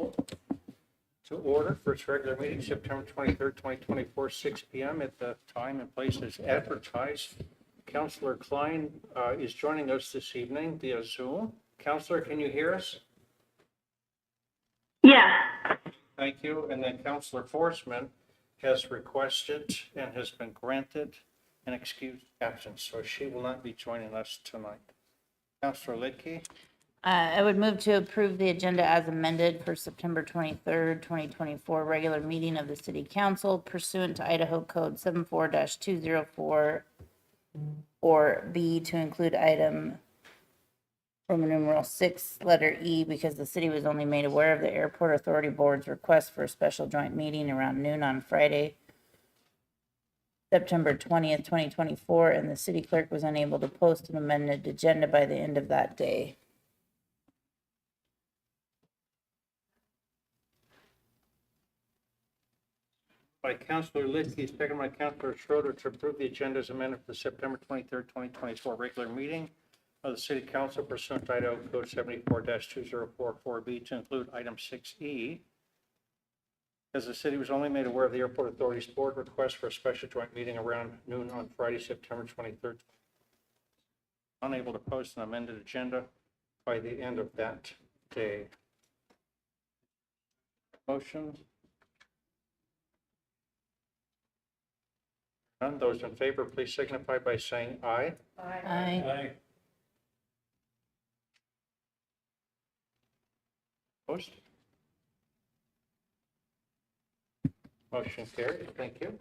Council to order for its regular meeting, September 23rd, 2024, 6 p.m. at the time and place as advertised. Councilor Klein is joining us this evening via Zoom. Councilor, can you hear us? Yes. Thank you. And then Councilor Forsman has requested and has been granted an excused absence, so she will not be joining us tonight. Councilor Lidkey? I would move to approve the agenda as amended for September 23rd, 2024, regular meeting of the City Council pursuant to Idaho Code 74-204, or B, to include item Roman numeral 6, letter E, because the city was only made aware of the Airport Authority Board's request for a special joint meeting around noon on Friday, September 20th, 2024, and the city clerk was unable to post an amended agenda by the end of that day. By Councilor Lidkey, second by Councilor Schroeder, to approve the agenda as amended for the September 23rd, 2024 regular meeting of the City Council pursuant to Idaho Code 74-2044B to include item 6E. As the city was only made aware of the Airport Authority's board request for a special joint meeting around noon on Friday, September 23rd, unable to post an amended agenda by the end of that day. Motion? None. Those in favor, please signify by saying aye. Aye. Opposed? Motion carried. Thank you.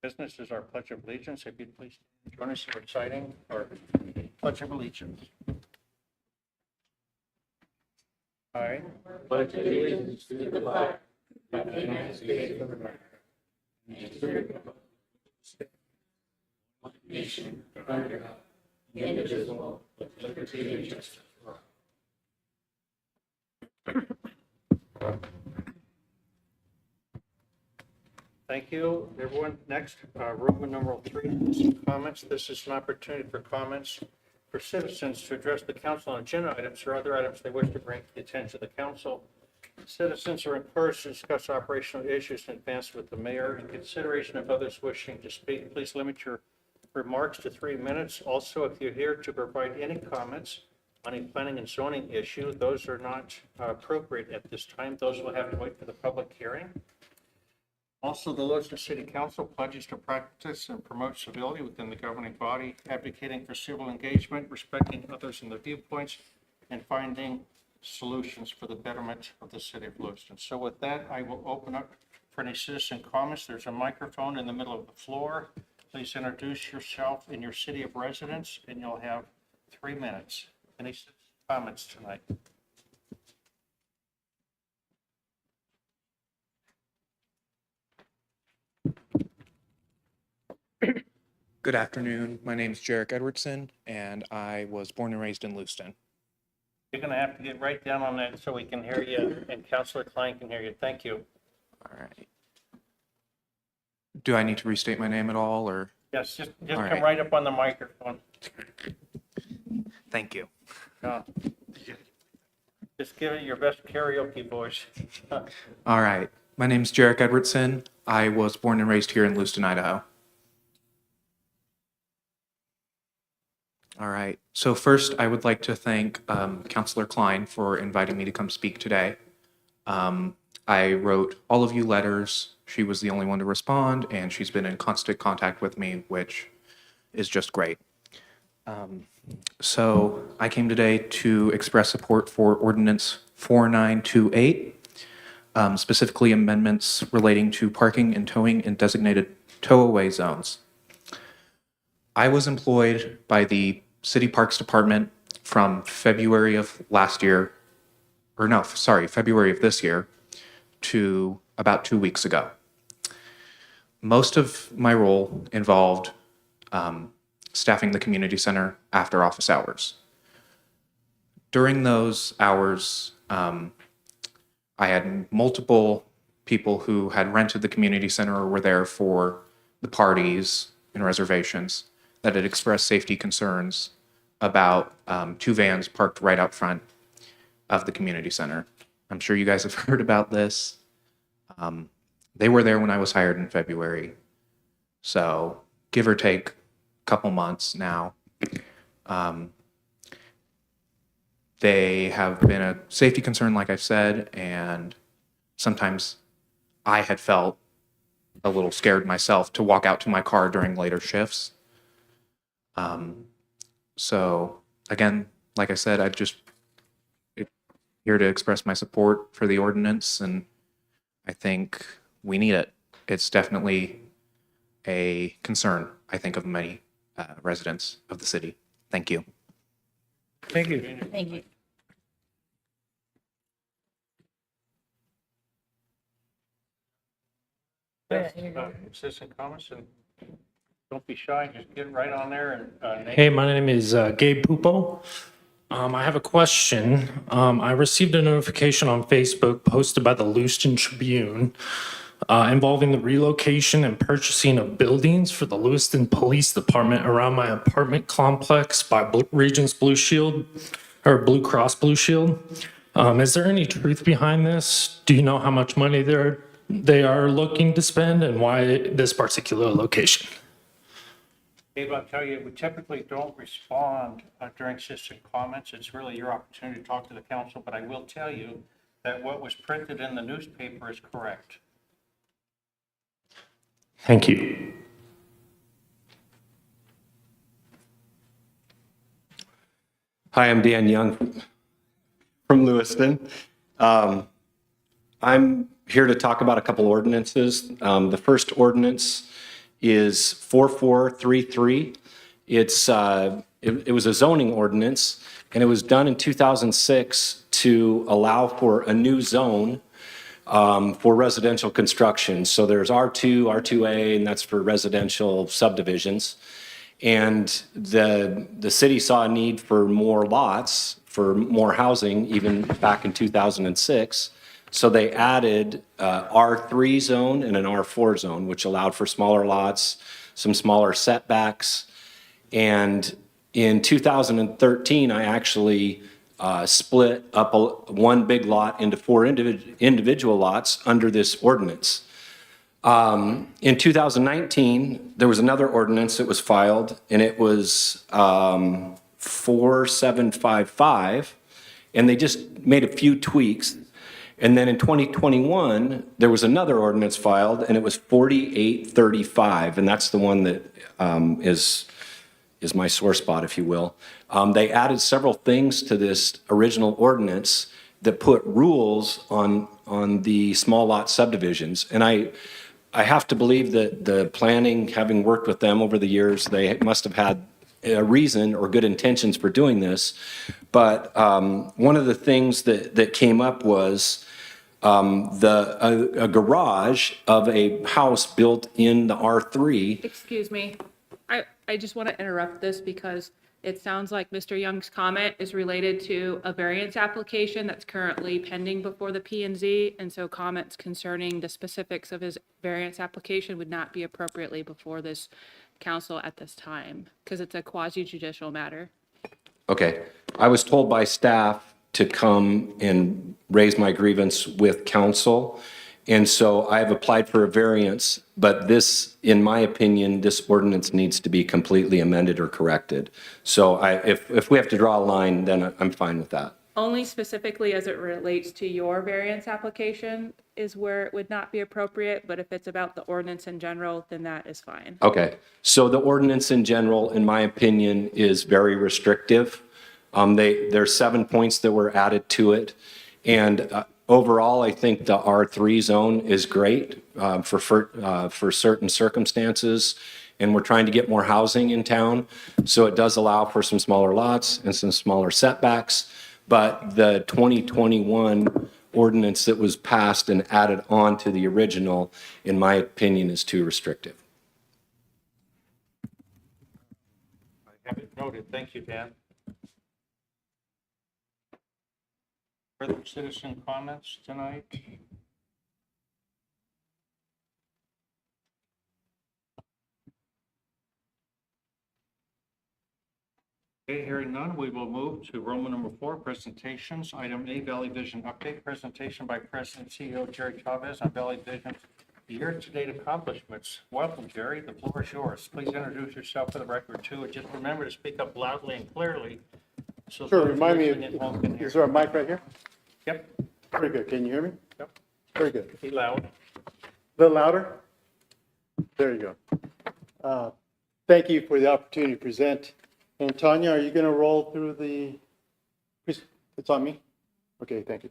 Business is our Pledge of Allegiance. If you'd please join us in reciting our Pledge of Allegiance. I pledge allegiance to the flag of the United States of America and to the republic one nation under God, indivisible, with liberty and justice for all. Thank you, everyone. Next, Roman numeral 3, some comments. This is an opportunity for comments for citizens to address the council on agenda items or other items they wish to bring to the attention of the council. Citizens are encouraged to discuss operational issues in advance with the mayor. In consideration of others wishing to speak, please limit your remarks to 3 minutes. Also, if you're here to provide any comments on a planning and zoning issue, those are not appropriate at this time. Those will have to wait for the public hearing. Also, the Lewiston City Council pledges to practice and promote civility within the governing body, advocating for civil engagement, respecting others and their viewpoints, and finding solutions for the betterment of the city of Lewiston. So with that, I will open up for any citizen comments. There's a microphone in the middle of the floor. Please introduce yourself and your city of residence, and you'll have 3 minutes. Any citizen comments tonight? Good afternoon. My name is Jarek Edwardson, and I was born and raised in Lewiston. You're going to have to get right down on that so we can hear you, and Councilor Klein can hear you. Thank you. All right. Do I need to restate my name at all, or? Yes, just All come right. right up on the microphone. Thank you. Just give it your best karaoke voice. All right. My name is Jarek Edwardson. I was born and raised here in Lewiston, Idaho. All right. So first, I would like to thank Councilor Klein for inviting me to come speak today. I wrote all of you letters. She was the only one to respond, and she's been in constant contact with me, which is just great. So I came today to express support for Ordinance 4928, specifically amendments relating to parking and towing in designated tow-away zones. I was employed by the City Parks Department from February of last year, or no, sorry, February of this year to about 2 weeks ago. Most of my role involved staffing the community center after office hours. During those hours, I had multiple people who had rented the community center or were there for the parties and reservations that had expressed safety concerns about 2 vans parked right out front of the community center. I'm sure you guys have heard about this. They were there when I was hired in February. So give or take a couple months now. They have been a safety concern, like I've said, and sometimes I had felt a little scared myself to walk out to my car during later shifts. So again, like I said, I'm just here to express my support for the ordinance, and I think we need it. It's definitely a concern, I think, of many residents of the city. Thank you. Thank you. Thank you. Yes, citizen comments, and don't be shy, just get right on there and name. Hey, my name is Gabe Pupo. I have a question. I received a notification on Facebook posted by the Lewiston Tribune involving the relocation and purchasing of buildings for the Lewiston Police Department around my apartment complex by Regents Blue Shield or Blue Cross Blue Shield. Is there any truth behind this? Do you know how much money they are looking to spend and why this particular location? Dave, I'll tell you, we typically don't respond during citizen comments. It's really your opportunity to talk to the council, but I will tell you that what was printed in the newspaper is correct. Thank you. Hi, I'm Dan Young from Lewiston. I'm here to talk about a couple ordinances. The first ordinance is 4433. It was a zoning ordinance, and it was done in 2006 to allow for a new zone for residential construction. So there's R2, R2A, and that's for residential subdivisions. And the city saw a need for more lots, for more housing, even back in 2006. So they added R3 zone and an R4 zone, which allowed for smaller lots, some smaller setbacks. And in 2013, I actually split up one big lot into four individual lots under this ordinance. In 2019, there was another ordinance that was filed, and it was 4755, and they just made a few tweaks. And then in 2021, there was another ordinance filed, and it was 4835, and that's the one that is my sore spot, if you will. They added several things to this original ordinance that put rules on the small lot subdivisions. And I have to believe that the planning, having worked with them over the years, they must have had a reason or good intentions for doing this. But one of the things that came up was a garage of a house built in the R3. Excuse me. I just want to interrupt this because it sounds like Mr. Young's comment is related to a variance application that's currently pending before the P&Z, and so comments concerning the specifics of his variance application would not be appropriately before this council at this time, because it's a quasi-judicial matter. Okay. I was told by staff to come and raise my grievance with council. And so I have applied for a variance, but this, in my opinion, this ordinance needs to be completely amended or corrected. So if we have to draw a line, then I'm fine with that. Only specifically as it relates to your variance application is where it would not be appropriate, but if it's about the ordinance in general, then that is fine. Okay. So the ordinance in general, in my opinion, is very restrictive. There's 7 points that were added to it. And overall, I think the R3 zone is great for certain circumstances, and we're trying to get more housing in town. So it does allow for some smaller lots and some smaller setbacks. But the 2021 ordinance that was passed and added on to the original, in my opinion, is too restrictive. I have it noted. Thank you, Dan. Further citizen comments tonight? Okay, hearing none, we will move to Roman number 4, presentations. Item A, Valley Vision update, presentation by President and CEO Jerry Chavez on Valley Vision's year-to-date accomplishments. Welcome, Jerry. The floor is yours. Please introduce yourself for the record, too, and just remember to speak up loudly and clearly so Sure, those remind me, listening at home can hear. is there a mic right here? Yep, Very good, can you hear me? yep. Very good. Be loud. A little louder? There you go. Thank you for the opportunity to present. And Tanya, are you going to roll through it's on me? Okay, thank you.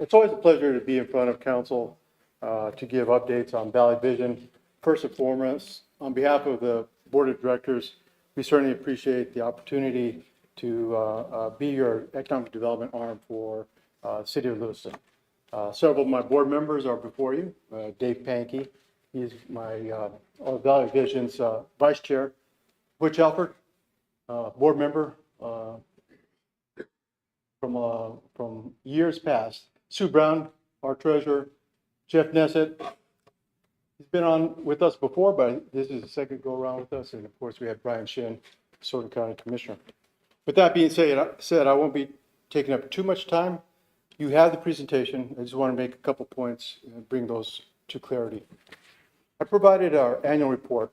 It's always a pleasure to be in front of council to give updates on Valley Vision. First and foremost, on behalf of the board of directors, we certainly appreciate the opportunity to be your economic development arm for the city of Lewiston. Several of my board members are before you. Dave Pankey, he's my Valley Vision's vice chair. Butch Alford, board member from years past. Sue Brown, our treasurer. Jeff Nessett, he's been on with us before, but this is the second go around with us. And of course, we had Brian Shin, Sorton County Commissioner. With that being said, I won't be taking up too much time. You have the presentation. I just want to make a couple points and bring those to clarity. I provided our annual report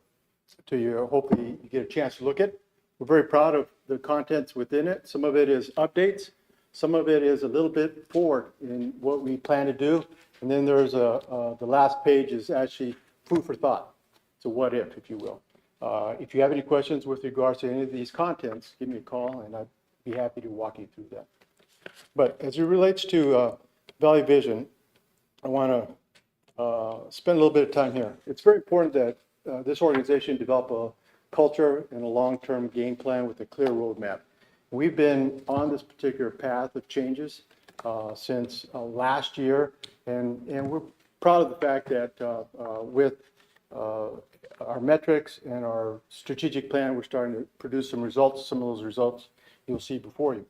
to you. Hopefully you get a chance to look at it. We're very proud of the contents within it. Some of it is updates. Some of it is a little bit forward in what we plan to do. And then there's the last page is actually food for thought. So what if you will. If you have any questions with regards to any of these contents, give me a call and I'd be happy to walk you through that. But as it relates to Valley Vision, I want to spend a little bit of time here. It's very important that this organization develop a culture and a long-term game plan with a clear roadmap. We've been on this particular path of changes since last year, and we're proud of the fact that with our metrics and our strategic plan, we're starting to produce some results. Some of those results you'll see before you.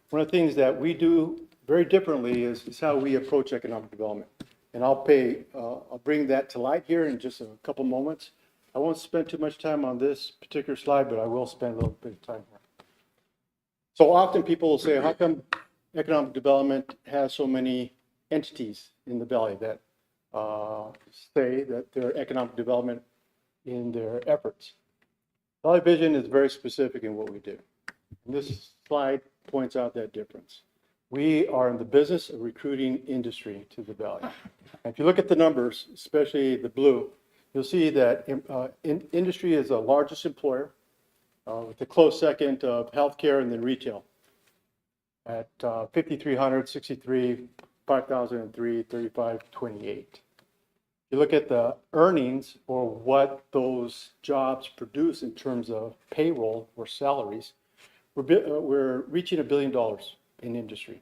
One of the things that we do very differently is how we approach economic development. And I'll bring that to light here in just a couple moments. I won't spend too much time on this particular slide, but I will spend a little bit of time here. So often people will say, how come economic development has so many entities in the valley that say that they're economic development in their efforts? Valley Vision is very specific in what we do. And this slide points out that difference. We are in the business of recruiting industry to the valley. And if you look at the numbers, especially the blue, you'll see that industry is the largest employer, with a close second of healthcare and then retail at 5,300, 63, 5,003, 35, 28. You look at the earnings or what those jobs produce in terms of payroll or salaries, we're reaching $1 billion in industry.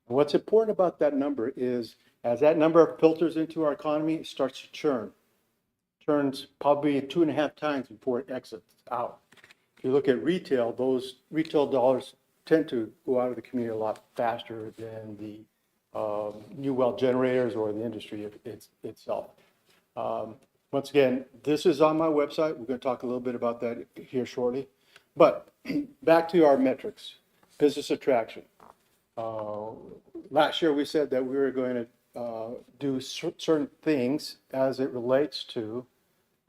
And what's important about that number is as that number filters into our economy, it starts to churn. Turns probably 2.5 times before it exits out. If you look at retail, those retail dollars tend to go out of the community a lot faster than the new well generators or the industry itself. Once again, this is on my website. We're going to talk a little bit about that here shortly. But back to our metrics, business attraction. Last year we said that we were going to do certain things as it relates to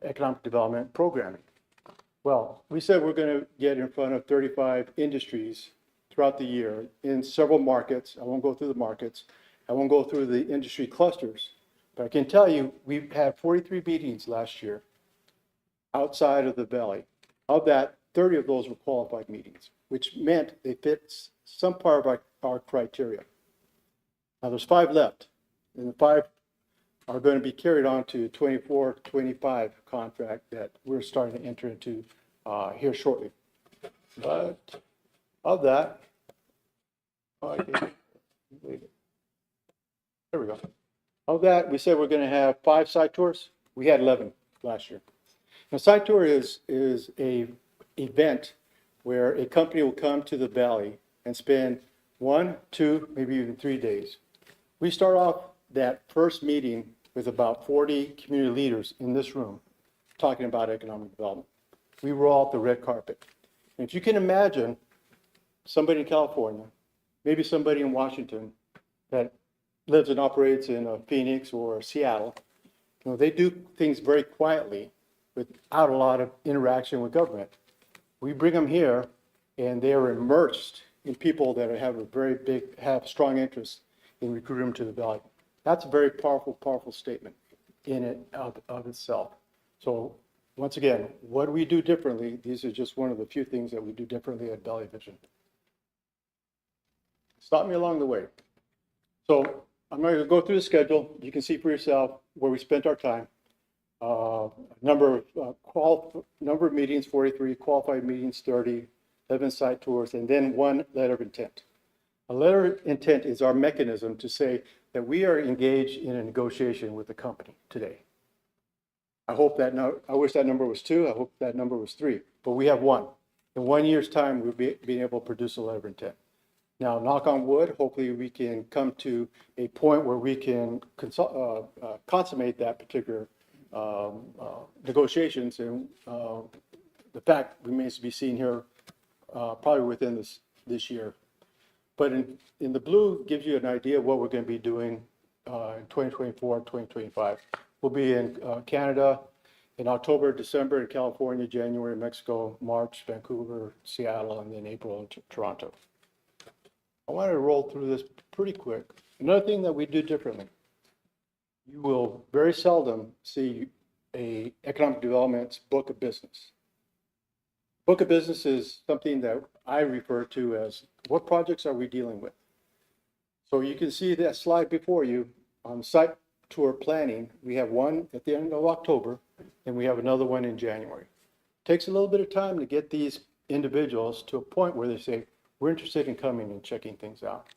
economic development programming. Well, we said we're going to get in front of 35 industries throughout the year in several markets. I won't go through the markets. I won't go through the industry clusters. But I can tell you, we've had 43 meetings last year outside of the valley. Of that, 30 of those were qualified meetings, which meant they fit some part of our criteria. Now there's 5 left, and the 5 are going to be carried on to 24-25 contract that we're starting to enter into here shortly. But of that, there we go. Of that, we said we're going to have 5 site tours. We had 11 last year. Now, site tour is a event where a company will come to the valley and spend 1, 2, maybe even 3 days. We start off that first meeting with about 40 community leaders in this room talking about economic development. We roll out the red carpet. And if you can imagine somebody in California, maybe somebody in Washington that lives and operates in Phoenix or Seattle, they do things very quietly without a lot of interaction with government. We bring them here and they are immersed in people that have strong interest in recruiting them to the Valley. That's a very powerful, powerful statement in it of itself. So once again, what do we do differently? These are just one of the few things that we do differently at Valley Vision. Stop me along the way. So I'm going to go through the schedule. You can see for yourself where we spent our time. Number of meetings, 43, qualified meetings, 30, 11 site tours, and then 1 letter of intent. A letter of intent is our mechanism to say that we are engaged in a negotiation with the company today. I wish that number was 2. I hope that number was 3, but we have 1. In 1 year's time, we'll be able to produce a letter of intent. Now, knock on wood, hopefully we can come to a point where we can consummate that particular negotiations, and the fact remains to be seen here probably within this year. But in the blue gives you an idea of what we're going to be doing in 2024 and 2025. We'll be in Canada in October, December in California, January, Mexico, March, Vancouver, Seattle, and then April in Toronto. I want to roll through this pretty quick. Another thing that we do differently, you will very seldom see a economic development's book of business. Book of business is something that I refer to as what projects are we dealing with. So you can see that slide before you on site tour planning. We have one at the end of October, and we have another one in January. It takes a little bit of time to get these individuals to a point where they say, we're interested in coming and checking things out.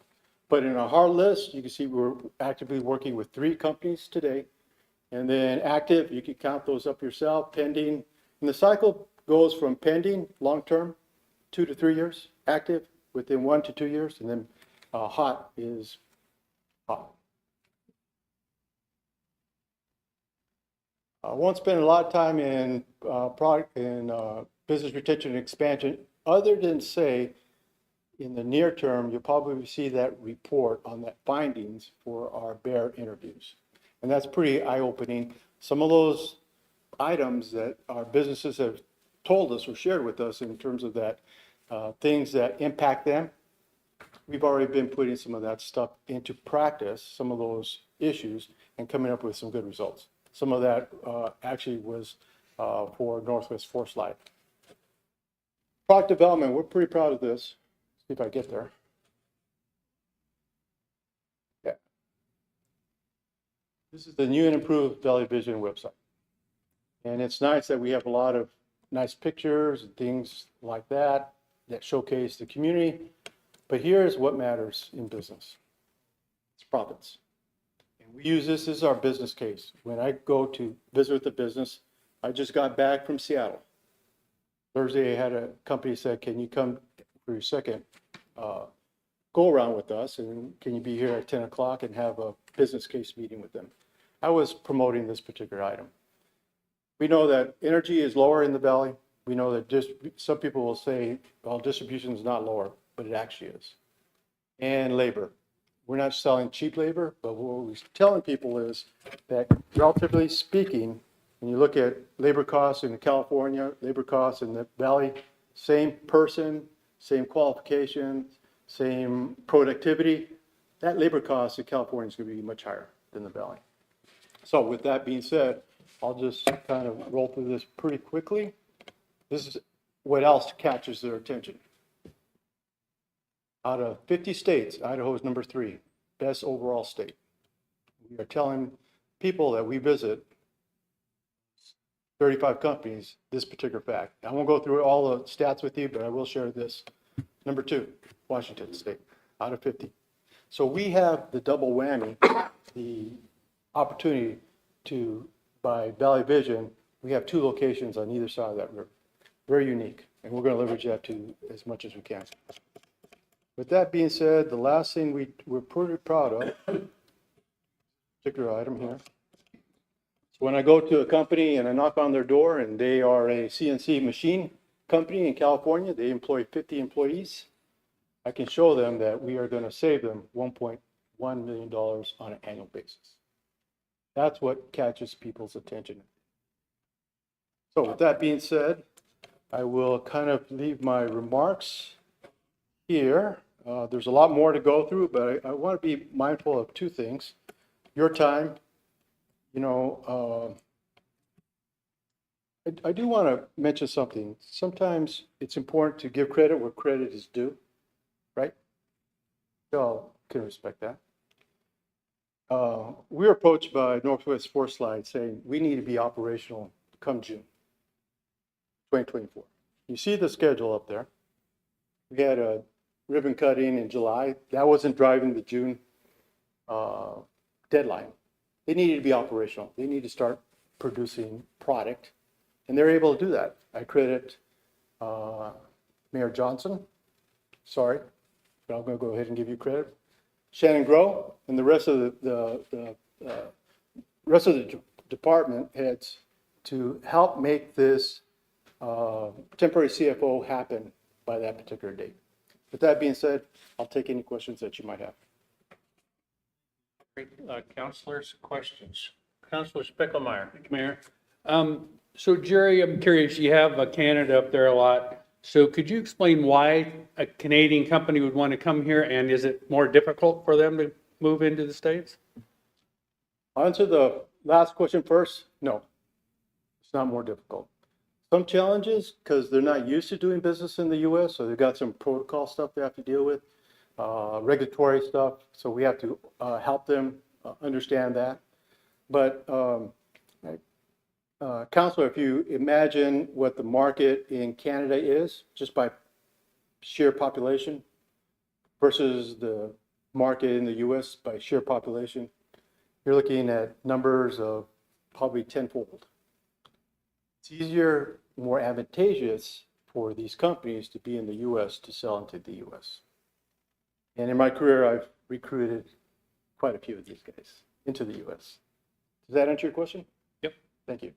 But in our hard list, you can see we're actively working with 3 companies today. And then active, you can count those up yourself, pending. And the cycle goes from pending, long-term, 2 to 3 years, active within 1 to 2 years, and then hot is hot. I won't spend a lot of time in business retention and expansion, other than say, in the near term, you'll probably see that report on that findings for our bear interviews. And that's pretty eye-opening. Some of those items that our businesses have told us or shared with us in terms of that, things that impact them, we've already been putting some of that stuff into practice, some of those issues, and coming up with some good results. Some of that actually was for Northwest Forest Life. Product development, we're pretty proud of this. See if I get there. Yeah. This is the new and improved Valley Vision website. And it's nice that we have a lot of nice pictures and things like that showcase the community. But here's what matters in business. It's profits. And we use this as our business case. When I go to visit with the business, I just got back from Seattle. Thursday, I had a company said, can you come for your second go around with us, and can you be here at 10 o'clock and have a business case meeting with them? I was promoting this particular item. We know that energy is lower in the valley. We know that some people will say, well, distribution is not lower, but it actually is. And labor. We're not selling cheap labor, but what we're telling people is that relatively speaking, when you look at labor costs in California, labor costs in the valley, same person, same qualifications, same productivity, that labor cost in California is going to be much higher than the valley. So with that being said, I'll just kind of roll through this pretty quickly. This is what else catches their attention. Out of 50 states, Idaho is number 3, best overall state. We are telling people that we visit 35 companies this particular fact. I won't go through all the stats with you, but I will share this. Number 2, Washington State, out of 50. So we have the double whammy, the opportunity to, by Valley Vision, we have 2 locations on either side of that river. Very unique, and we're going to leverage that to as much as we can. With that being said, the last thing we're pretty proud of, particular item here. So when I go to a company and I knock on their door and they are a CNC machine company in California. They employ 50 employees. I can show them that we are going to save them $1.1 million on an annual basis. That's what catches people's attention. So with that being said, I will kind of leave my remarks here. There's a lot more to go through, but I want to be mindful of two things. Your time, you know, I do want to mention something. Sometimes it's important to give credit where credit is due, right? Y'all can respect that. We were approached by Northwest Forest Line saying we need to be operational come June 2024. You see the schedule up there. We had a ribbon cutting in July. That wasn't driving the June deadline. They needed to be operational. They need to start producing product, and they're able to do that. I credit Mayor Johnson. Sorry, but I'm going to go ahead and give you credit. Shannon Grow and the rest of the department heads to help make this temporary CFO happen by that particular date. With that being said, I'll take any questions that you might have. Great. Councilors, questions? Councilor Spickelmeyer. Mayor. So Jerry, I'm curious, you have Canada up there a lot. So could you explain why a Canadian company would want to come here, and is it more difficult for them to move into the States? I'll answer the last question first. No, it's not more difficult. Some challenges because they're not used to doing business in the U.S., so they've got some protocol stuff they have to deal with, regulatory stuff. So we have to help them understand that. But Counselor, if you imagine what the market in Canada is just by sheer population versus the market in the U.S. by sheer population, you're looking at numbers of probably tenfold. It's easier, more advantageous for these companies to be in the U.S. to sell into the U.S. And in my career, I've recruited quite a few of these guys into the U.S. Does that answer your question? Yep. Thank you.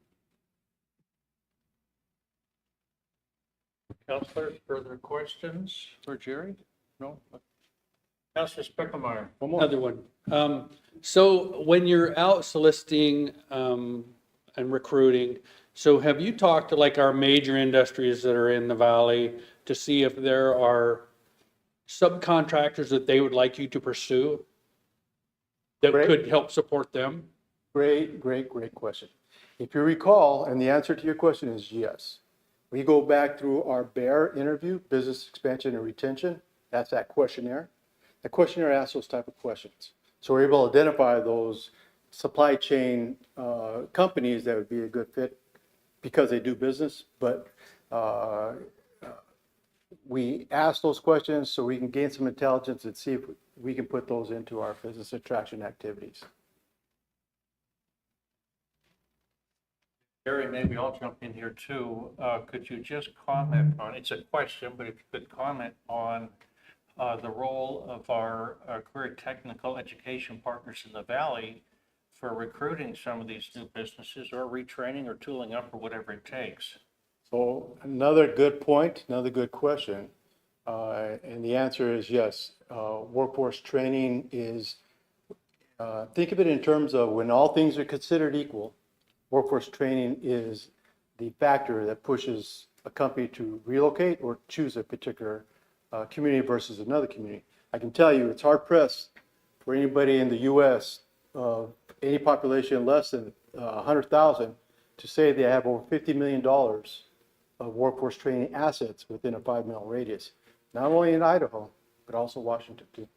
Councilors, further questions for Jerry? No? Councilor Spickelmeyer. One more. Another one. So when you're out soliciting and recruiting, so have you talked to like our major industries that are in the valley to see if there are subcontractors that they would like you to pursue that Great. could help support them? Great question. If you recall, and the answer to your question is yes. We go back through our BEAR interview, business expansion and retention. That's that questionnaire. The questionnaire asks those type of questions. So we're able to identify those supply chain companies that would be a good fit because they do business. But we ask those questions so we can gain some intelligence and see if we can put those into our business attraction activities. Jerry, maybe I'll jump in here too. Could you just comment on, it's a question, but if you could comment on the role of our career technical education partners in the Valley for recruiting some of these new businesses or retraining or tooling up or whatever it takes. So another good point, another good question. And the answer is yes. Workforce training is, think of it in terms of when all things are considered equal, workforce training is the factor that pushes a company to relocate or choose a particular community versus another community. I can tell you it's hard pressed for anybody in the U.S. Any population less than 100,000 to say they have over $50 million of workforce training assets within a 5-mile radius, not only in Idaho, but also Washington too.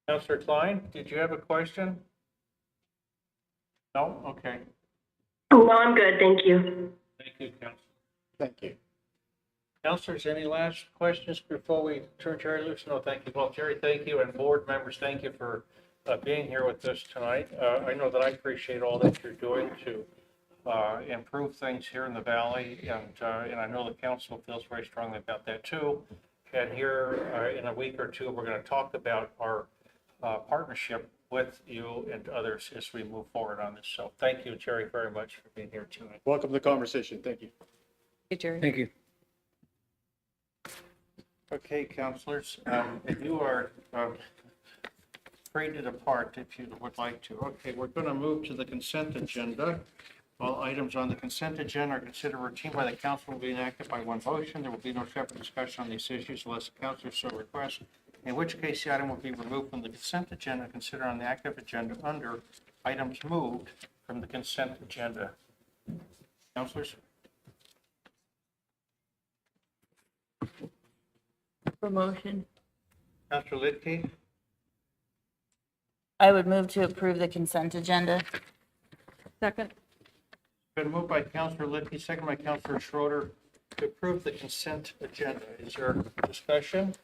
Councilor Klein, did you have a question? No? Okay. No, I'm good, thank you. Thank you, Councilor. Thank you. Councilors, any last questions before we turn Jerry loose? No, thank you. Well, Jerry, thank you, and board members, thank you for being here with us tonight. I know that I appreciate all that you're doing to improve things here in the Valley, and I know the council feels very strongly about that too. And here in a week or two, we're going to talk about our partnership with you and others as we move forward on this. So thank you, Jerry, very much for being here tonight. Welcome to the conversation. Thank you. Hey, Jerry. Thank you. Okay, counselors, if you are free to depart if you would like to. Okay, we're going to move to the consent agenda. All items on the consent agenda are considered routine by the council and will be enacted by one motion. There will be no separate discussion on these issues unless the councilor so requests, in which case the item will be removed from the consent agenda and considered on the active agenda under items moved from the consent agenda. Councilors? Promotion. Councilor Lidkey? I would move to approve the consent agenda. Second. Been moved by Councilor Lidkey, second by Councilor Schroeder to approve the consent agenda. Is there discussion?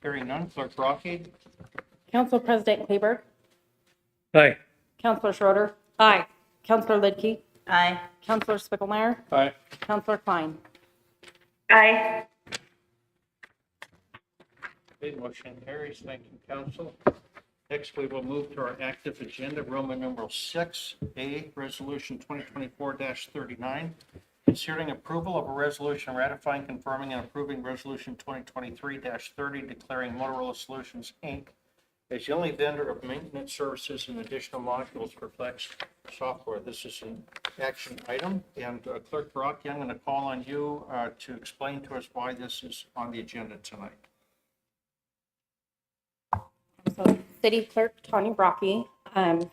Hearing none, Clerk Rocky? Council President Kleber, Aye. Councilor Schroeder. Aye. Councilor Lidkey, Aye. Councilor Spiegelmeier, Aye. Councilor Klein. Aye. Okay, motion carries. Thank you, Council. Next, we will move to our active agenda, Roman numeral 6A, Resolution 2024-39, considering approval of a resolution ratifying, confirming, and approving Resolution 2023-30, declaring Motorola Solutions, Inc. as the only vendor of maintenance services and additional modules for Flex software. This is an action item, and Clerk Rocky, I'm going to call on you to explain to us why this is on the agenda tonight. So City Clerk Tawny Brocky.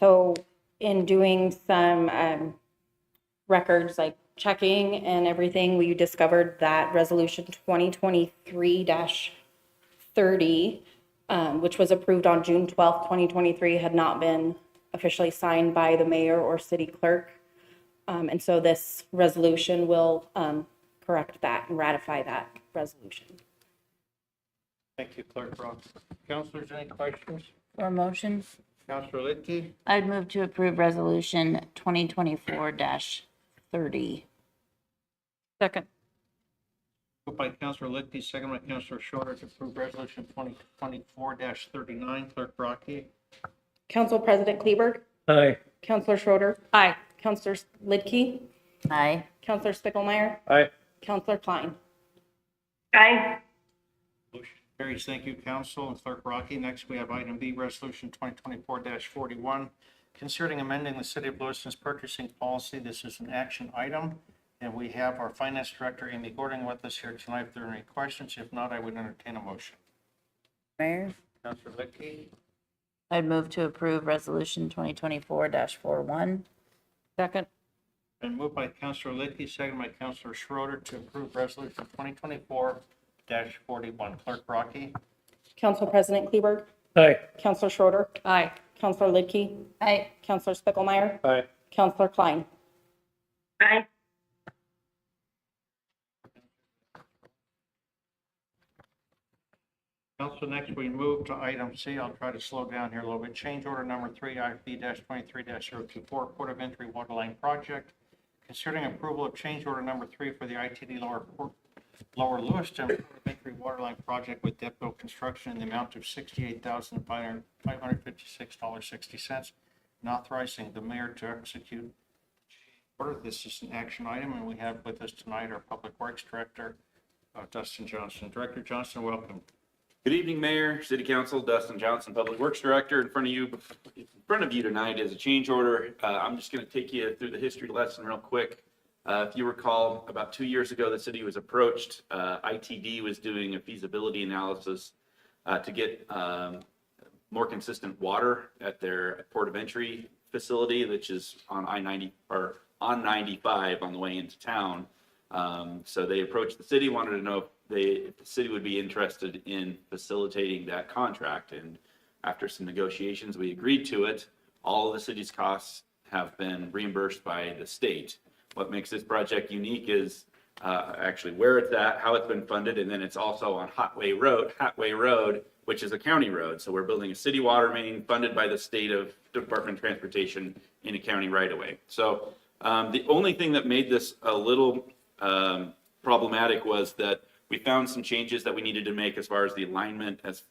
So in doing some records, like checking and everything, we discovered that Resolution 2023-30, which was approved on June 12th, 2023, had not been officially signed by the mayor or city clerk. And so this resolution will correct that and ratify that resolution. Thank you, Clerk Rock. Councilors, any questions? For motion, Councilor Lidkey? I'd move to approve resolution 2024-30. Second. Moved by Councilor Lidkey, second by Councilor Schroeder to approve Resolution 2024-39. Clerk Rocky? Council President Kleber, Aye. Councilor Schroeder, Aye. Councilor Lidkey, Aye. Councilor Spiegelmeier, Aye. Councilor Klein. Aye. Motion carries. Thank you, Council and Clerk Rocky. Next, we have item B, Resolution 2024-41, concerning amending the City of Lewiston's purchasing policy. This is an action item, and we have our Finance Director, Amy Gordon, with us here tonight. If there are any questions, if not, I would entertain a motion. Mayor, Councilor Lidkey? I'd move to approve resolution 2024-41. Second. Been moved by Councilor Lidkey, second by Councilor Schroeder to approve Resolution 2024-41. Clerk Rocky? Council President Kleber, Aye. Councilor Schroeder, Aye. Councilor Lidkey, Aye. Councilor Spiegelmeier, Aye. Councilor Klein. Aye. Council, next we move to item C. I'll try to slow down here a little bit. Change order number 3, IFB-23-024, Port of Entry Waterline Project. Considering approval of change order number 3 for the ITD Lower Lewiston Port of Entry Waterline Project with Depot Construction in the amount of $68,556.60, and authorizing the mayor to execute order. This is an action item, and we have with us tonight our Public Works Director, Dustin Johnson. Director Johnson, welcome. Good evening, Mayor, City Council, Dustin Johnson, Public Works Director. In front of you tonight is a change order. I'm just going to take you through the history lesson real quick. If you recall, about 2 years ago, the city was approached. ITD was doing a feasibility analysis to get more consistent water at their port of entry facility, which is on I-90 or on 95 on the way into town. So they approached the city, wanted to know if the city would be interested in facilitating that contract. And after some negotiations, we agreed to it. All of the city's costs have been reimbursed by the state. What makes this project unique is actually where it's at, how it's been funded, and then it's also on Hatway Road, which is a county road. So we're building a city water main funded by the state of Department of Transportation in a county right of way. So the only thing that made this a little problematic was that we found some changes that we needed to make as far as the alignment, as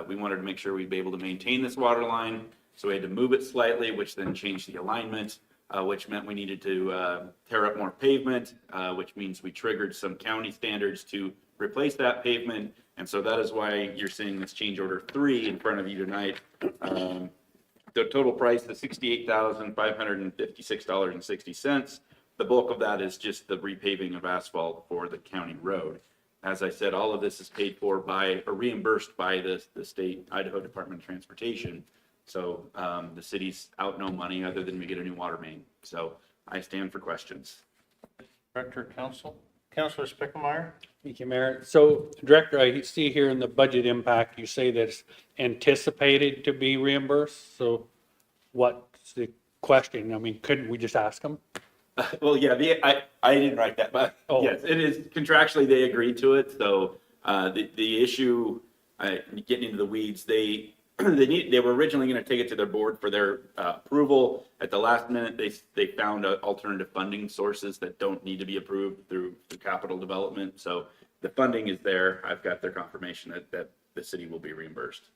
we wanted to make sure we'd be able to maintain this water line. So we had to move it slightly, which then changed the alignment. which meant we needed to tear up more pavement, which means we triggered some county standards to replace that pavement. And so that is why you're seeing this change order 3 in front of you tonight. The total price is $68,556.60. The bulk of that is just the repaving of asphalt for the county road. As I said, all of this is paid for by or reimbursed by the state Idaho Department of Transportation. So the city's out no money other than we get a new water main. So I stand for questions. Director, Council. Councilor Spickmeyer? Thank you, Mayor. So, Director, I see here in the budget impact, you say that it's anticipated to be reimbursed. So what's the question? I mean, couldn't we just ask them? Well, yeah, I didn't write that, but Oh. yes, it is contractually they agreed to it. So the issue, getting into the weeds, they were originally going to take it to their board for their approval. At the last minute, they found alternative funding sources that don't need to be approved through capital development. So the funding is there. I've got their confirmation that the city will be reimbursed.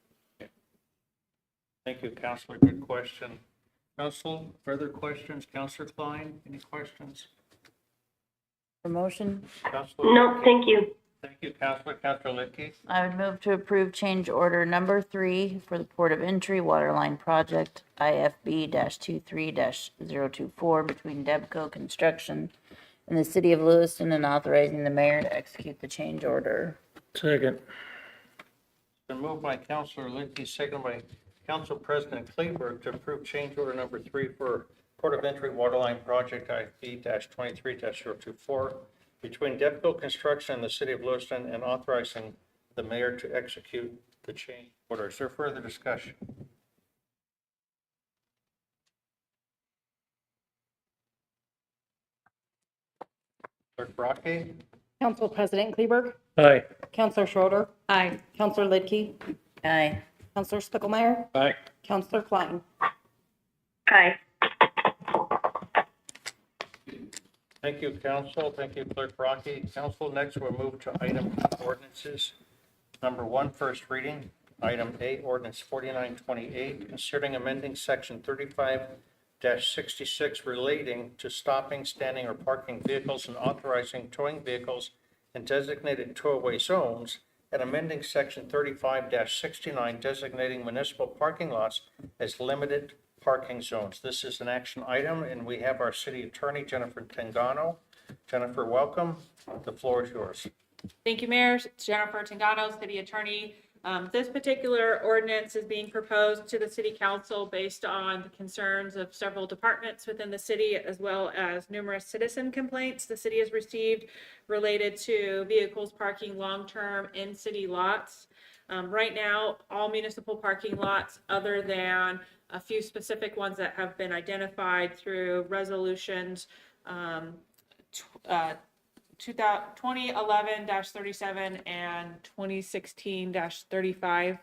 Thank you, Councilor. Good question. Council, further questions? Councilor Klein, any questions? Promotion. Councilor? No, thank you. Thank you, Councilor. Councilor Lidkey? I would move to approve change order number 3 for the Port of Entry Waterline Project, IFB-23-024, between Debco Construction and the City of Lewiston, and authorizing the mayor to execute the change order. Second. Been moved by Councilor Lidkey, seconded by Council President Kleberg to approve change order number 3 for Port of Entry Waterline Project IFB-23-024 between Debco Construction and the City of Lewiston, and authorizing the mayor to execute the change order. Is there further discussion? Clerk Brockie? Council President Kleberg, Aye. Councilor Schroeder, Aye. Councilor Lidkey, Aye. Councilor Spickmeyer, Aye. Councilor Klein. Aye. Thank you, Council. Thank you, Clerk Brockie. Council, next we'll move to item ordinances. Number 1, first reading. Item A, ordinance 4928, considering amending section 35-66 relating to stopping, standing, or parking vehicles and authorizing towing vehicles in designated towaway zones, and amending section 35-69 designating municipal parking lots as limited parking zones. This is an action item, and we have our city attorney, Jennifer Tangano. Jennifer, welcome. The floor is yours. Thank you, Mayor. It's Jennifer Tangano, City Attorney. This particular ordinance is being proposed to the City Council based on the concerns of several departments within the city, as well as numerous citizen complaints the city has received related to vehicles parking long-term in city lots. Right now, all municipal parking lots, other than a few specific ones that have been identified through resolutions 2011-37 and 2016-35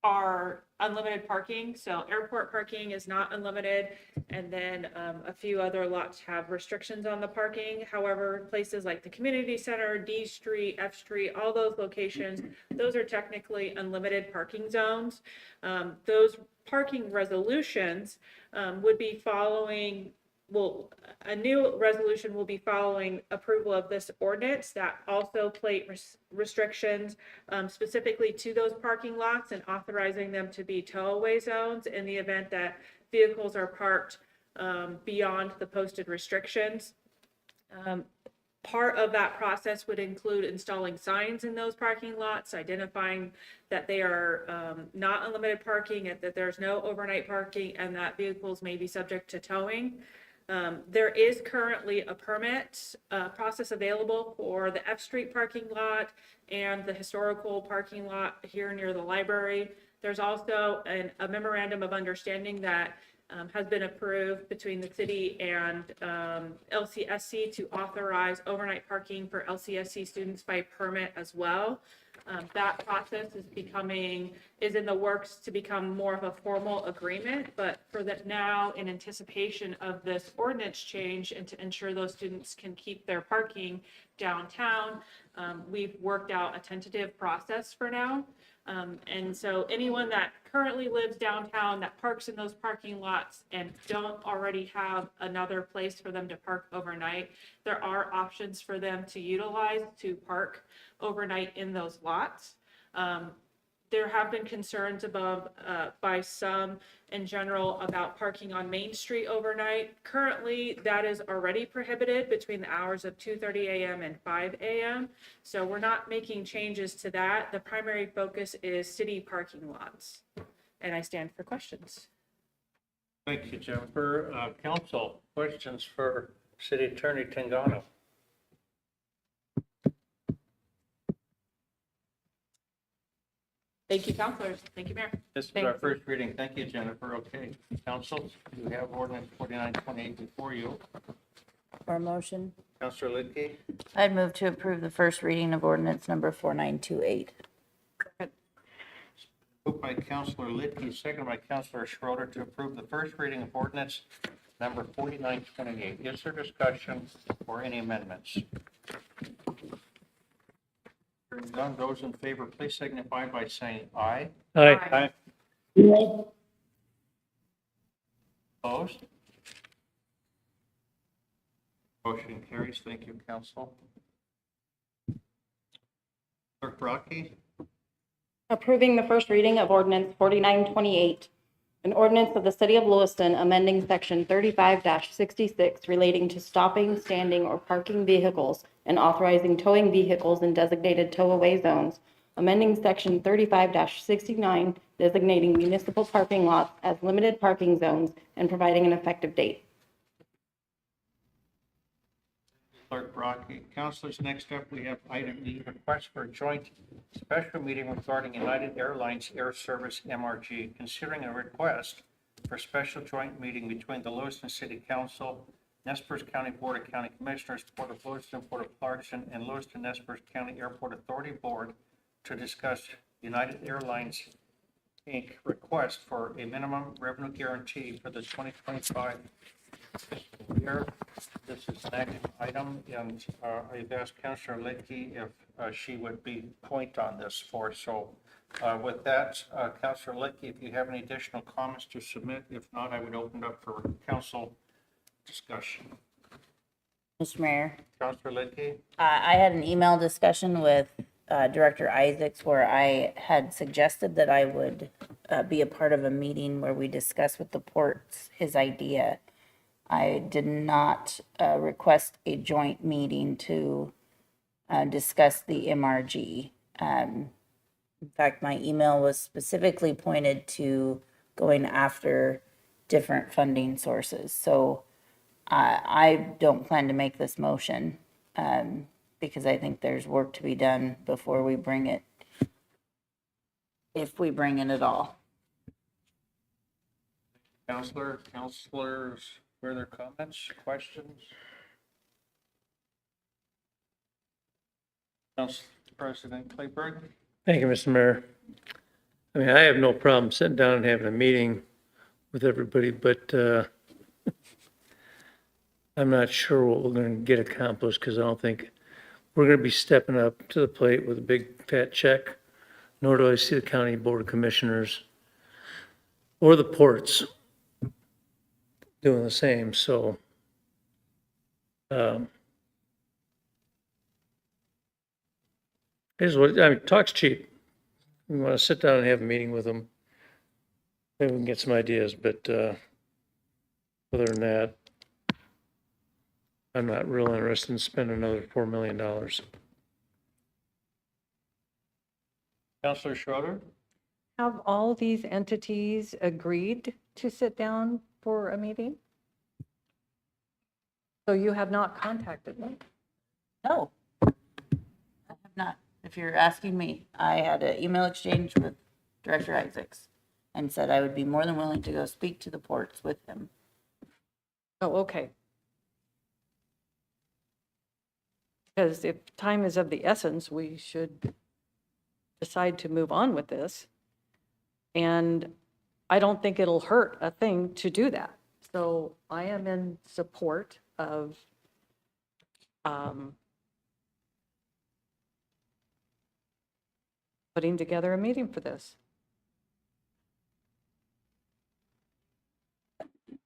are unlimited parking. So airport parking is not unlimited. And then a few other lots have restrictions on the parking. However, places like the community center, D Street, F Street, all those locations, those are technically unlimited parking zones. Those parking resolutions would be following, a new resolution will be following approval of this ordinance that also place restrictions specifically to those parking lots and authorizing them to be tow-away zones in the event that vehicles are parked beyond the posted restrictions. Part of that process would include installing signs in those parking lots, identifying that they are not unlimited parking, and that there's no overnight parking, and that vehicles may be subject to towing. There is currently a permit process available for the F Street parking lot and the historical parking lot here near the library. There's also a memorandum of understanding that has been approved between the city and LCSC to authorize overnight parking for LCSC students by permit as well. That process is in the works to become more of a formal agreement, but for that now, in anticipation of this ordinance change and to ensure those students can keep their parking downtown, we've worked out a tentative process for now. And so anyone that currently lives downtown that parks in those parking lots and don't already have another place for them to park overnight, there are options for them to utilize to park overnight in those lots. There have been concerns by some in general about parking on Main Street overnight. Currently, that is already prohibited between the hours of 2:30 a.m. and 5 a.m. So we're not making changes to that. The primary focus is city parking lots. And I stand for questions. Thank you, Jennifer. Council, questions for City Attorney Tangano? Thank you, counselors. Thank you, Mayor. This is our first reading. Thank you, Jennifer. Okay, council, you have ordinance 4928 before you. For a motion, Councilor Lidkey, I'd move to approve the first reading of ordinance number 4928. moved by Councilor Lidkey, seconded by Councilor Schroeder to approve the first reading of ordinance number 4928. Is there discussion or any amendments? Hearing none, those in favor, please signify by saying aye. Aye. Opposed? Motion carries. Thank you, council. Clerk Brockie? Approving the first reading of ordinance 4928, an ordinance of the city of Lewiston amending section 35-66 relating to stopping, standing, or parking vehicles and authorizing towing vehicles in designated tow-away zones, amending section 35-69 designating municipal parking lots as limited parking zones and providing an effective date. Clerk Brockie. Councilors, next up, we have item E, request for a joint special meeting regarding United Airlines Air Service MRG, considering a request for special joint meeting between the Lewiston City Council, Nez Perce County Board of County Commissioners, Port of Lewiston, Port of Clarkson, and Lewiston Nez Perce County Airport Authority Board to discuss United Airlines Inc. request for a minimum revenue guarantee for the 2025 fiscal year. This is an action item, and I've asked Councilor Lidkey if she would be point on this for us. So with that, Councilor Lidkey, if you have any additional comments to submit, if not, I would open it up for council discussion. Mr. Mayor, Councilor Lidkey? I had an email discussion with Director Isaacs where I had suggested that I would be a part of a meeting where we discuss with the ports his idea. I did not request a joint meeting to discuss the MRG. In fact, my email was specifically pointed to going after different funding sources. So I don't plan to make this motion because I think there's work to be done before we bring it, if we bring it at all. Councilors, further comments, questions? Council President Clayburgh? Thank you, Mr. Mayor. I mean, I have no problem sitting down and having a meeting with everybody, but I'm not sure what we're going to get accomplished because I don't think we're going to be stepping up to the plate with a big fat check, nor do I see the County Board of Commissioners or the ports doing the same. So here's what, I mean, talk's cheap. We want to sit down and have a meeting with them. Maybe we can get some ideas, but other than that, I'm not real interested in spending another $4 million. Councilor Schroeder? Have all these entities agreed to sit down for a meeting? So you have not contacted them? No, I have not. If you're asking me, I had an email exchange with Director Isaacs and said I would be more than willing to go speak to the ports with him. Oh, okay. Because if time is of the essence, we should decide to move on with this. And I don't think it'll hurt a thing to do that. So I am in support of putting together a meeting for this.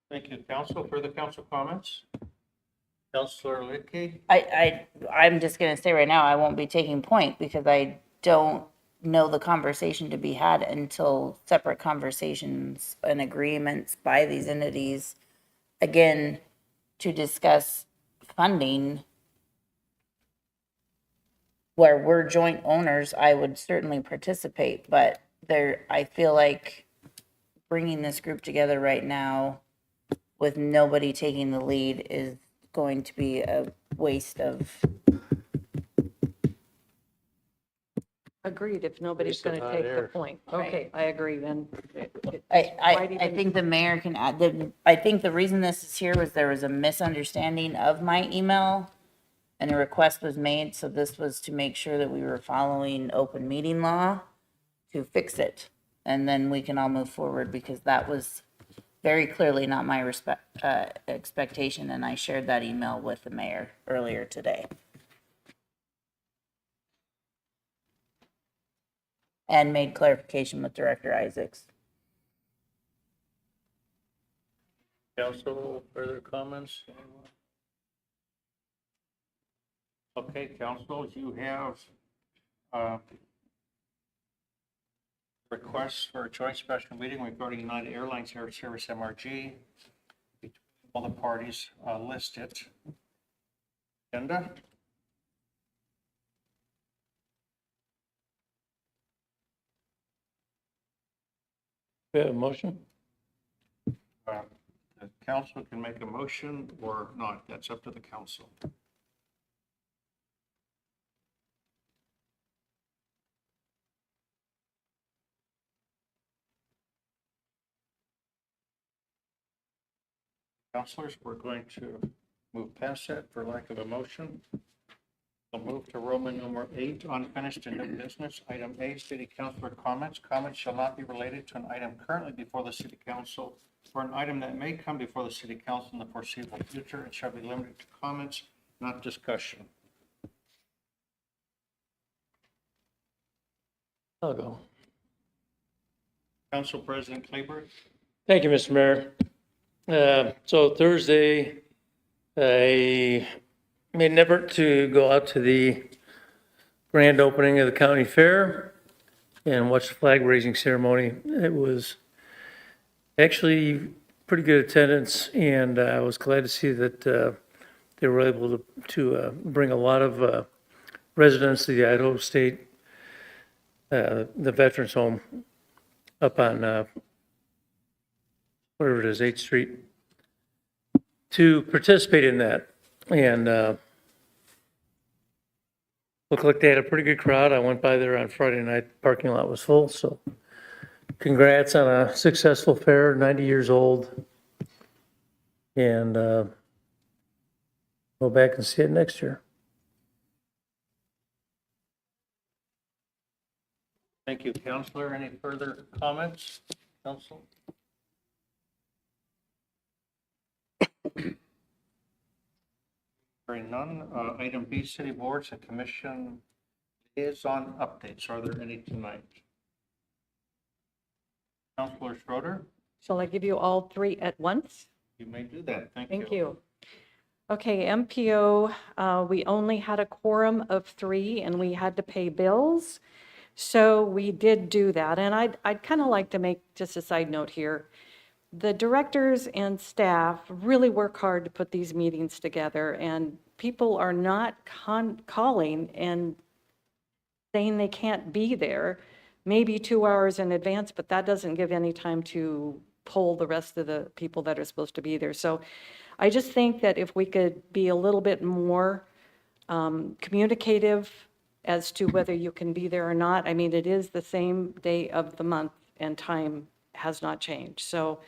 Thank you, council. Further council comments? Councilor Lidkey? I'm just gonna say right now, I won't be taking point because I don't know the conversation to be had until separate conversations and agreements by these entities, again, to discuss funding where we're joint owners. I would certainly participate, but I feel like bringing this group together right now with nobody taking the lead is going to be a waste of. Agreed, if nobody's Waste of going to hot take the air. point. Okay, I agree then. I think the mayor can add, I think the reason this is here was there was a misunderstanding of my email and a request was made, so this was to make sure that we were following open meeting law to fix it. And then we can all move forward because that was very clearly not my expectation, and I shared that email with the mayor earlier today. And made clarification with Director Isaacs. Council, further comments? Okay, council, you have requests for a joint special meeting regarding United Airlines Air Service MRG. Between all the parties listed. Agenda? We have a motion? The council can make a motion or not. That's up to the council. Councilors, we're going to move past that for lack of a motion. We'll move to Roman number 8, unfinished and new business. Item A, city councilor comments. Comments shall not be related to an item currently before the city council or an item that may come before the city council in the foreseeable future and shall be limited to comments, not discussion. I'll go. Council President Claiborne. Thank you, Mr. Mayor. So Thursday, I made an effort to go out to the grand opening of the county fair and watch the flag raising ceremony. It was actually pretty good attendance, and I was glad to see that they were able to bring a lot of residents to the Idaho State, the Veterans Home up on whatever it is, 8th Street, to participate in that. And looked like they had a pretty good crowd. I went by there on Friday night, the parking lot was full, so congrats on a successful fair, 90 years old. And go back and see it next year. Thank you, Councilor. Any further comments, Council? Hearing none. Item B, city boards and commission liaison updates. Are there any tonight? Councilor Schroeder, Shall I give you all three at once? you may do that. Thank you. Thank you. Okay, MPO, we only had a quorum of 3 and we had to pay bills. So we did do that. And I'd kind of like to make just a side note here. The directors and staff really work hard to put these meetings together, and people are not calling and saying they can't be there, maybe 2 hours in advance, but that doesn't give any time to poll the rest of the people that are supposed to be there. So I just think that if we could be a little bit more communicative as to whether you can be there or not. I mean, it is the same day of the month and time has not changed. So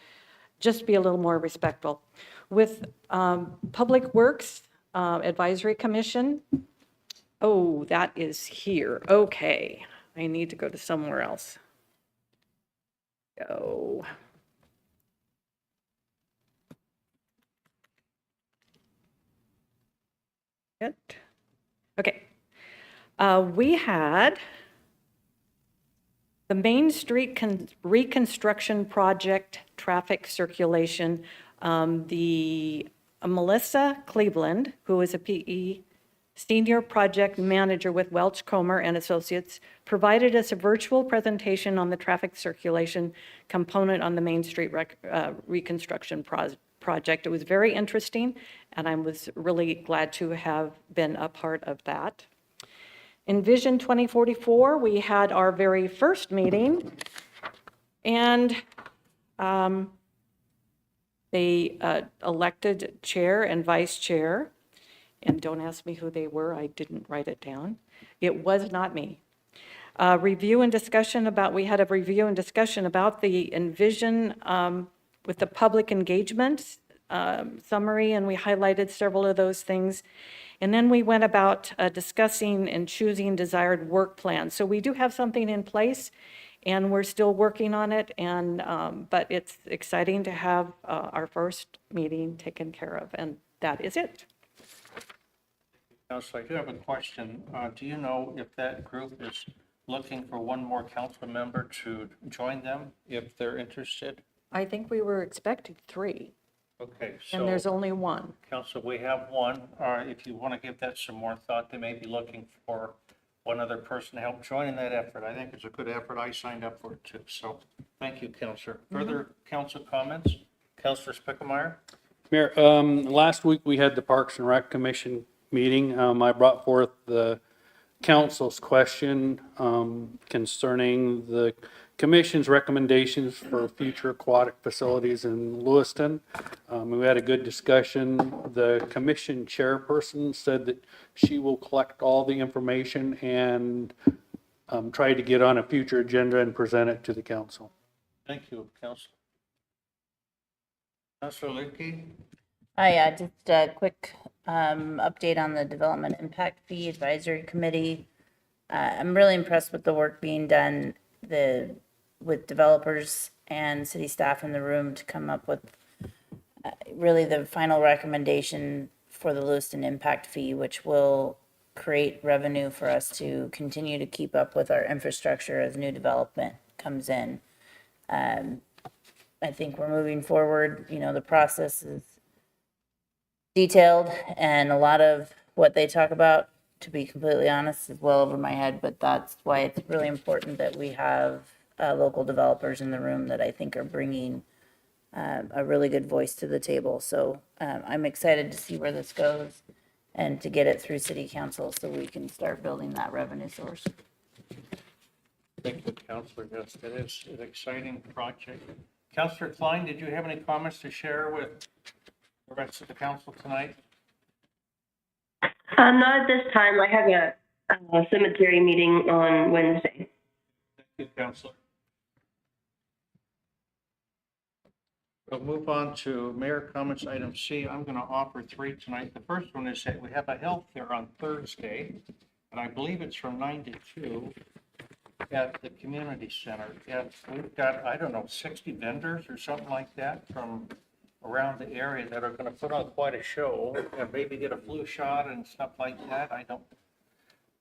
just be a little more respectful. With Public Works Advisory Commission, oh, that is here. Okay. I need to go to somewhere else. Go. It. Okay. We had the Main Street Reconstruction Project traffic circulation. The Melissa Cleveland, who is a PE Senior Project Manager with Welch Comer and Associates, provided us a virtual presentation on the traffic circulation component on the Main Street Reconstruction Project. It was very interesting, and I was really glad to have been a part of that. In Vision 2044, we had our very first meeting, and they elected chair and vice chair. And don't ask me who they were, I didn't write it down. It was not me. We had a review and discussion about the Envision with the public engagement summary, and we highlighted several of those things. And then we went about discussing and choosing desired work plans. So we do have something in place, and we're still working on it, and but it's exciting to have our first meeting taken care of, and that is it. Council, I do have a question. Do you know if that group is looking for one more council member to join them if they're interested? I think we were expecting 3, Okay, and there's so only 1. council, we have one. If you want to give that some more thought, they may be looking for one other person to help join in that effort. I think it's a good effort. I signed up for it too. So thank you, Councilor. Further council comments? Councilor Spickmeyer? Mayor, last week we had the Parks and Rec Commission meeting. I brought forth the council's question concerning the commission's recommendations for future aquatic facilities in Lewiston. We had a good discussion. The commission chairperson said that she will collect all the information and try to get on a future agenda and present it to the council. Thank you, Councilor. Councilor Lidkey? Hi, just a quick update on the Development Impact Fee Advisory Committee. I'm really impressed with the work being done with developers and city staff in the room to come up with really the final recommendation for the Lewiston Impact Fee, which will create revenue for us to continue to keep up with our infrastructure as new development comes in. I think we're moving forward. You know, the process is detailed, and a lot of what they talk about, to be completely honest, is well over my head, but that's why it's really important that we have local developers in the room that I think are bringing a really good voice to the table. So I'm excited to see where this goes and to get it through city council so we can start building that revenue source. Thank you, Councilor. Yes, it is an exciting project. Councilor Klein, did you have any comments to share with the rest of the council tonight? Not at this time. I have a cemetery meeting on Wednesday. Thank you, Councilor. We'll move on to mayor comments, item C. I'm going to offer 3 tonight. The first one is that we have a health fair on Thursday, and I believe it's from 9 to 2 at the community center. And we've got, I don't know, 60 vendors or something like that from around the area that are going to put on quite a show and maybe get a flu shot and stuff like that. I don't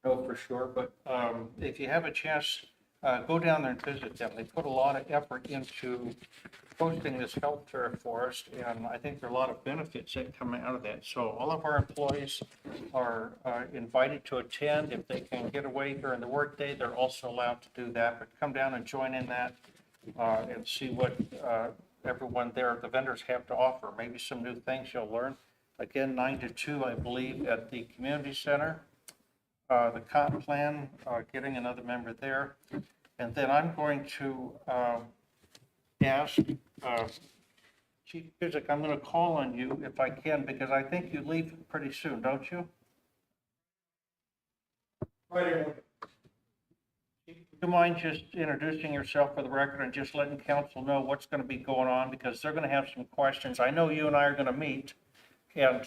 know for sure, but if you have a chance, go down there and visit them. They put a lot of effort into hosting this health fair for us, and I think there are a lot of benefits that come out of that. So all of our employees are invited to attend. If they can get away during the workday, they're also allowed to do that. But come down and join in that and see what everyone there, the vendors, have to offer. Maybe some new things you'll learn. Again, 9 to 2, I believe, at the community center. The comp plan, getting another member there. And then I'm going to ask Chief Physic, I'm going to call on you if I can, because I think you leave pretty soon, don't you? Right. Do you mind just introducing yourself for the record and just letting council know what's going to be going on, because they're going to have some questions. I know you and I are going to meet, and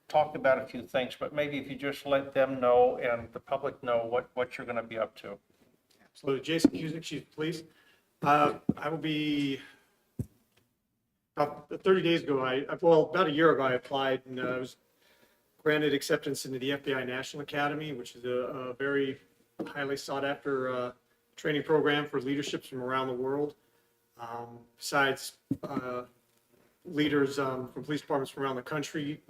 talk about a few things, but maybe if you just let them know and the public know what you're going to be up to. Absolutely. Jason Cusick, Chief of Police. I will be, about 30 days ago, about a year ago, I applied and I was granted acceptance into the FBI National Academy, which is a very highly sought after training program for leaderships from around the world. Besides leaders from police departments from around the country,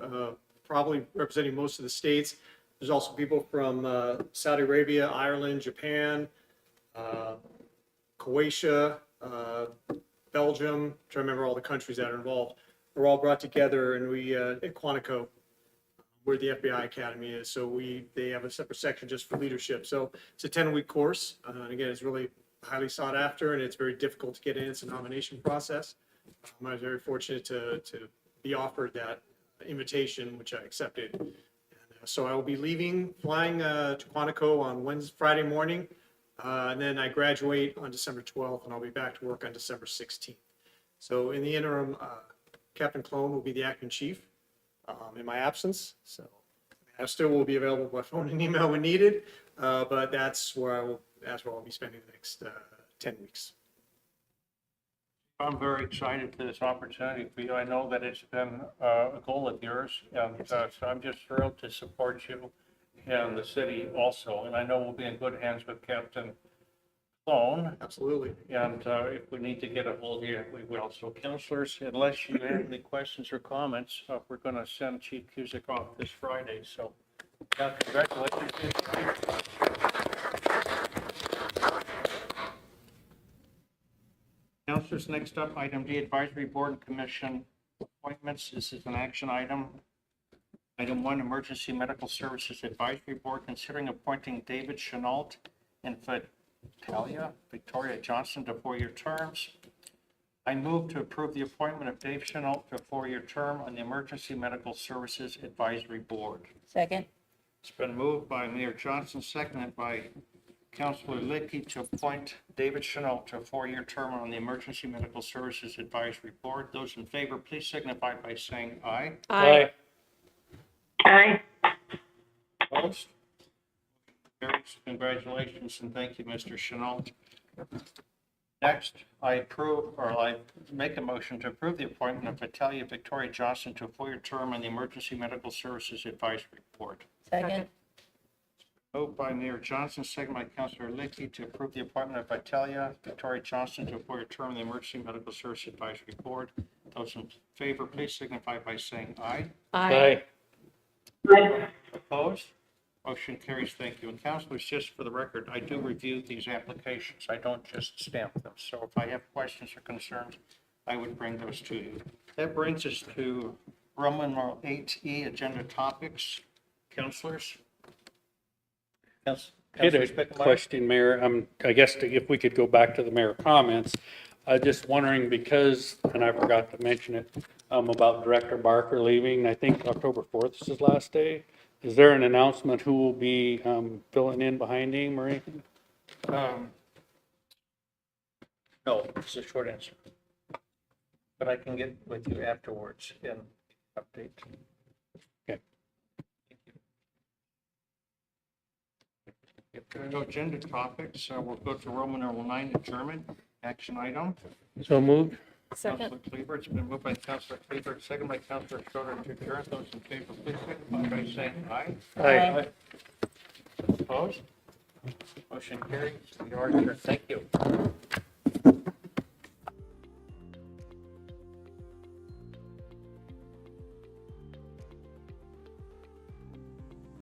probably representing most of the states. There's also people from Saudi Arabia, Ireland, Japan, Croatia, Belgium, trying to remember all the countries that are involved. We're all brought together and we, at Quantico, where the FBI Academy is. So they have a separate section just for leadership. So it's a 10-week course. And again, it's really highly sought after and it's very difficult to get in. It's a nomination process. I was very fortunate to be offered that invitation, which I accepted. And, so I will be flying to Quantico on Friday morning. And then I graduate on December 12th and I'll be back to work on December 16th. So in the interim, Captain Clone will be the acting chief in my absence. So I still will be available by phone and email when needed, but that's where I'll be spending the next 10 weeks. I'm very excited for this opportunity for you. I know that it's been a goal of yours, and so I'm just thrilled to support you and the city also. And I know we'll be in good hands with Captain Clone. Absolutely. And if we need to get a hold of you, we will. So councilors, unless you have any questions or comments, we're going to send Chief Cusick off this Friday. So congratulations. Councilors, next up, item D, Advisory Board and Commission appointments. This is an action item. Item 1, Emergency Medical Services Advisory Board, considering appointing David Chenault and Victoria Johnson to 4-year terms. I move to approve the appointment of Dave Chenault to a 4-year term on the Emergency Medical Services Advisory Board. Second. It's been moved by Mayor Johnson, seconded by Councilor Lickey to appoint David Chenault to a 4-year term on the Emergency Medical Services Advisory Board. Those in favor, please signify by saying aye. Aye. Aye. Opposed? Carries. Congratulations and thank you, Mr. Chenault. Next, I make a motion to approve the appointment of Victoria Johnson to a 4-year term on the Emergency Medical Services Advisory Board. Second. Moved by Mayor Johnson, second by Councilor Lickey to approve the appointment of Victoria Johnson to a 4-year term on the Emergency Medical Services Advisory Board. Those in favor, please signify by saying aye. Aye. Opposed? Motion carries. Thank you. And councilors, just for the record, I do review these applications. I don't just stamp them. So if I have questions or concerns, I would bring those to you. That brings us to Roman numeral 8E, agenda topics. Councilors? I had a question, Mayor. I guess if we could go back to the mayor comments, just wondering because, and I forgot to mention it, about Director Barker leaving, I think October 4th is his last day. Is there an announcement who will be filling in behind him or anything? No, it's a short answer. But I can get with you afterwards and update. Okay. If there are no agenda topics, we'll go to Roman numeral 9, adjournment, action item. So moved. Second. Councilor Kleber, it's been moved by Councilor Kleber, second by Councilor Schroeder to adjourn. Those in favor, please signify by saying aye. Aye. Opposed? Motion carries. We are adjourned. Thank you.